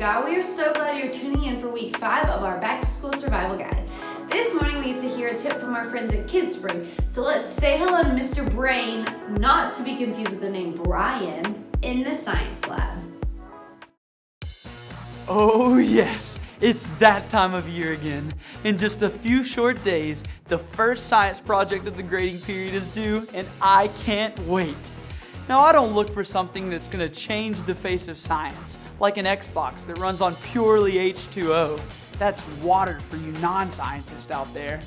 God. We are so glad you're tuning in for week 5 of our Back to School Survival Guide. This morning we get to hear a tip from our friends at Kids Spring. So let's say hello to Mr. Brain, not to be confused with the name Brian, in the science lab. Oh yes, it's that time of year again. In just a few short days, the first science project of the grading period is due, and I can't wait. Now, I don't look for something that's going to change the face of science, like an Xbox that runs on purely H2O. That's water for you non-scientists out there.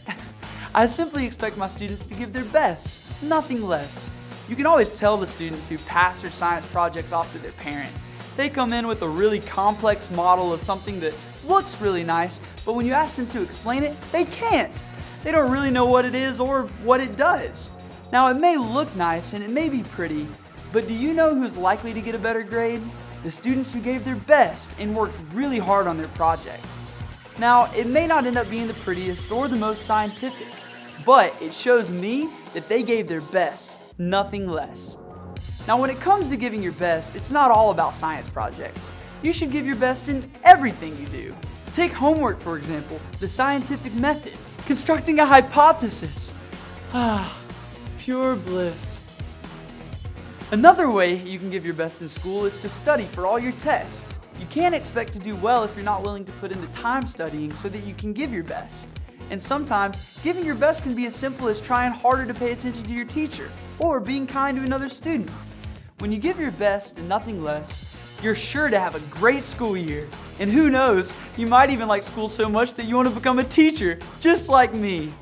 I simply expect my students to give their best, nothing less. You can always tell the students who pass their science projects off to their parents. They come in with a really complex model of something that looks really nice, but when you ask them to explain it, they can't. They don't really know what it is or what it does. Now, it may look nice and it may be pretty, but do you know who's likely to get a better grade? The students who gave their best and worked really hard on their project. Now, it may not end up being the prettiest or the most scientific, but it shows me that they gave their best, nothing less. Now, when it comes to giving your best, it's not all about science projects. You should give your best in everything you do. Take homework, for example, the scientific method, constructing a hypothesis. Pure bliss. Another way you can give your best in school is to study for all your tests. You can't expect to do well if you're not willing to put in the time studying so that you can give your best. And sometimes, giving your best can be as simple as trying harder to pay attention to your teacher or being kind to another student. When you give your best and nothing less, you're sure to have a great school year. And who knows, you might even like school so much that you want to become a teacher, just like me.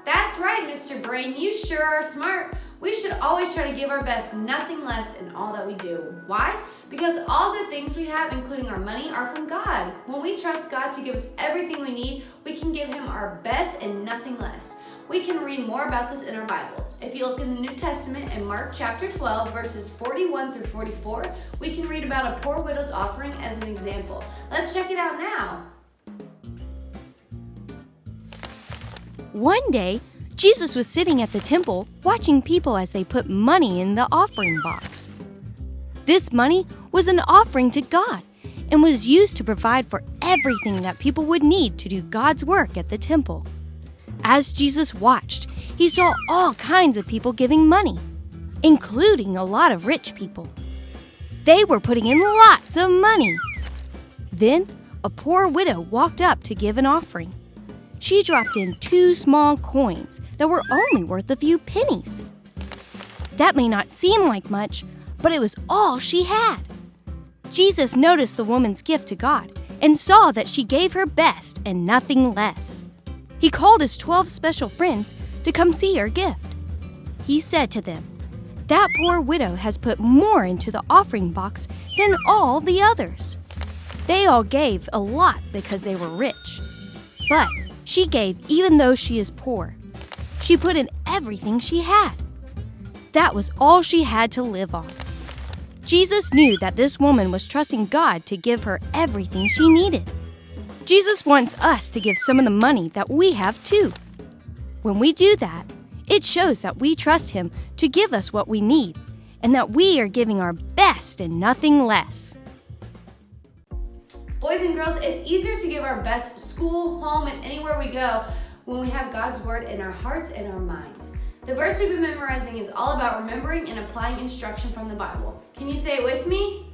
That's right, Mr. Brain, you sure are smart. We should always try to give our best, nothing less in all that we do. Why? Because all good things we have, including our money, are from God. When we trust God to give us everything we need, we can give Him our best and nothing less. We can read more about this in our Bibles. If you look in the New Testament in Mark chapter 12, verses 41 through 44, we can read about a poor widow's offering as an example. Let's check it out now. One day, Jesus was sitting at the temple watching people as they put money in the offering box. This money was an offering to God and was used to provide for everything that people would need to do God's work at the temple. As Jesus watched, he saw all kinds of people giving money, including a lot of rich people. They were putting in lots of money. Then, a poor widow walked up to give an offering. She dropped in 2 small coins that were only worth a few pennies. That may not seem like much, but it was all she had. Jesus noticed the woman's gift to God and saw that she gave her best and nothing less. He called his 12 special friends to come see her gift. He said to them, "That poor widow has put more into the offering box than all the others." They all gave a lot because they were rich. But she gave even though she is poor. She put in everything she had. That was all she had to live on. Jesus knew that this woman was trusting God to give her everything she needed. Jesus wants us to give some of the money that we have too. When we do that, it shows that we trust Him to give us what we need and that we are giving our best and nothing less. Boys and girls, it's easier to give our best school, home, and anywhere we go when we have God's Word in our hearts and our minds. The verse we've been memorizing is all about remembering and applying instruction from the Bible. Can you say it with me?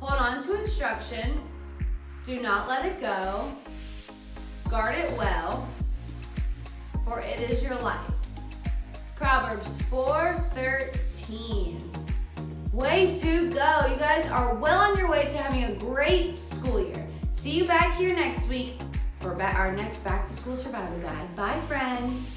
Hold on to instruction. Do not let it go. Guard it well, for it is your life. Proverbs 4:13. Way to go. You guys are well on your way to having a great school year. See you back here next week for our next Back to School Survival Guide. Bye, friends.